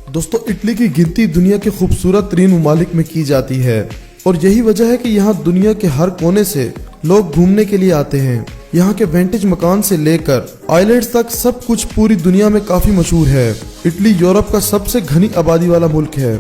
दोस्तों, इटली की गिनती दुनिया के खूबसूरत तरीन ममालिक में की जाती है और यही वजह है कि यहाँ दुनिया के हर कोने से लोग घूमने के लिए आते हैं। यहाँ के वेंटेज मकान से लेकर आइलैंड्स तक सब कुछ पूरी दुनिया में काफी मशहूर है। इटली यूरोप का सबसे घनी आबादी वाला मुल्क है।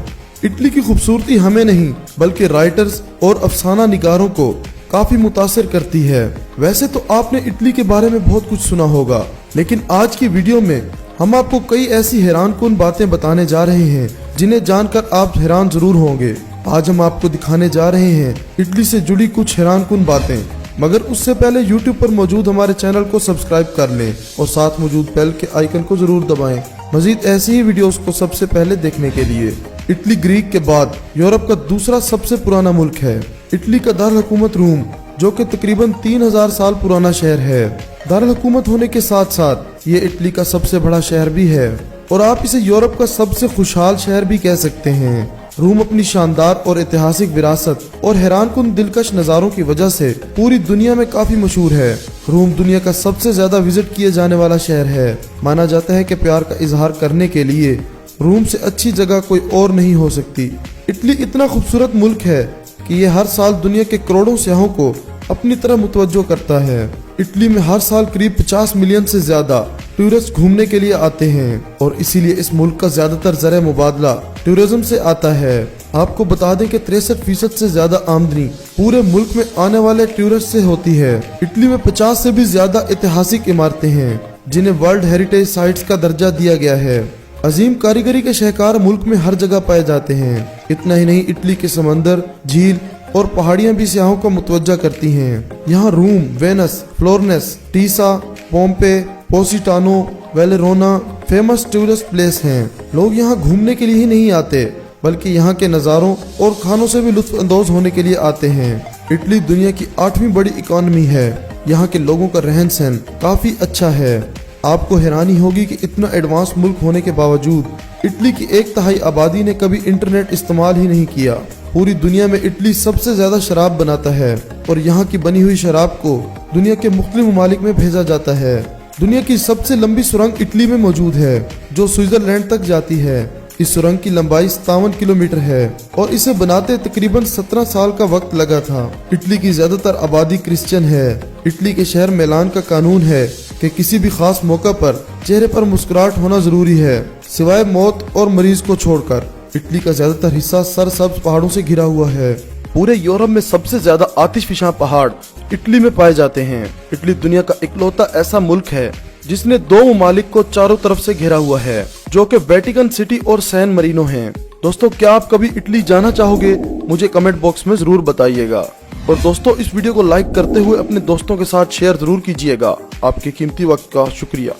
इटली की खूबसूरती हमें नहीं बल्कि राइटर्स और अफसाना निगारों को काफी मुतासिर करती है। वैसे तो आपने इटली के बारे में बहुत कुछ सुना होगा, लेकिन आज की वीडियो में हम आपको कई ऐसी हैरानकुन बातें बताने जा रहे हैं जिन्हें जानकर आप हैरान जरूर होंगे। आज हम आपको दिखाने जा रहे हैं इटली से जुड़ी कुछ हैरानकुन बातें, मगर उससे पहले YouTube पर मौजूद हमारे चैनल को सब्सक्राइब कर लें और साथ मौजूद बेल के आइकन को जरूर दबाएं मजीद ऐसी ही वीडियोस को सबसे पहले देखने के लिए। इटली ग्रीक के बाद यूरोप का दूसरा सबसे पुराना मुल्क है। इटली का दारुल हुकूमत रोम, जो कि तकरीबन 3000 साल पुराना शहर है। दारुल हुकूमत होने के साथ साथ ये इटली का सबसे बड़ा शहर भी है और आप इसे यूरोप का सबसे खुशहाल शहर भी कह सकते हैं। रोम अपनी शानदार और ऐतिहासिक विरासत और हैरानकुन दिलकश नज़ारों की वजह से पूरी दुनिया में काफी मशहूर है। रोम दुनिया का सबसे ज्यादा विजिट किए जाने वाला शहर है। माना जाता है कि प्यार का इजहार करने के लिए रोम से अच्छी जगह कोई और नहीं हो सकती। इटली इतना खूबसूरत मुल्क है कि ये हर साल दुनिया के करोड़ों सयाहों को अपनी तरफ मुतवज्जो करता है। इटली में हर साल करीब 50 मिलियन से ज्यादा टूरिस्ट घूमने के लिए आते हैं और इसीलिए इस मुल्क का ज्यादातर ज़रिया मुबादला टूरिज्म से आता है। आपको बता दें कि 63% से ज्यादा आमदनी पूरे मुल्क में आने वाले टूरिस्ट से होती है। इटली में 50 से भी ज्यादा ऐतिहासिक इमारतें हैं जिन्हें वर्ल्ड हेरिटेज साइट्स का दर्जा दिया गया है। अजीम कारीगरी के शाहकार मुल्क में हर जगह पाए जाते हैं। इतना ही नहीं, इटली के समंदर, झील और पहाड़ियां भी सयाहों को मुतवज्जा करती हैं। यहाँ रूम, वेनस, फ्लोरेंस, टीसा, पोम्पे, पोसिटानो, वेलेरोना फेमस टूरिस्ट प्लेस हैं। लोग यहाँ घूमने के लिए ही नहीं आते बल्कि यहाँ के नज़ारों और खानों से भी लुत्फ अंदोज होने के लिए आते हैं। इटली दुनिया की 8वीं बड़ी इकोनॉमी है। यहाँ के लोगों का रहन सहन काफी अच्छा है। आपको हैरानी होगी कि इतना एडवांस मुल्क होने के बावजूद इटली की 1/3 आबादी ने कभी इंटरनेट इस्तेमाल ही नहीं किया। पूरी दुनिया में इटली सबसे ज्यादा शराब बनाता है और यहाँ की बनी हुई शराब को दुनिया के मुख्तलिफ ममालिक में भेजा जाता है। दुनिया की सबसे लंबी सुरंग इटली में मौजूद है जो स्विट्जरलैंड तक जाती है। इस सुरंग की लंबाई 57 किलोमीटर है और इसे बनाते तकरीबन 17 साल का वक्त लगा था। इटली की ज्यादातर आबादी क्रिश्चियन है। इटली के शहर मिलान का कानून है कि किसी भी खास मौका पर चेहरे पर मुस्कुराहट होना जरूरी है, सिवाय मौत और मरीज को छोड़कर। इटली का ज्यादातर हिस्सा सरसब्ज पहाड़ों से घिरा हुआ है। पूरे यूरोप में सबसे ज्यादा आतिशफिशा पहाड़ इटली में पाए जाते हैं। इटली दुनिया का इकलौता ऐसा मुल्क है जिसने 2 ममालिक को चारों तरफ से घेरा हुआ है, जो कि वेटिकन सिटी और सैन मरीनो हैं। दोस्तों, क्या आप कभी इटली जाना चाहोगे? मुझे कमेंट बॉक्स में जरूर बताइएगा। और दोस्तों, इस वीडियो को लाइक करते हुए अपने दोस्तों के साथ शेयर जरूर कीजिएगा। आपके कीमती वक्त का शुक्रिया।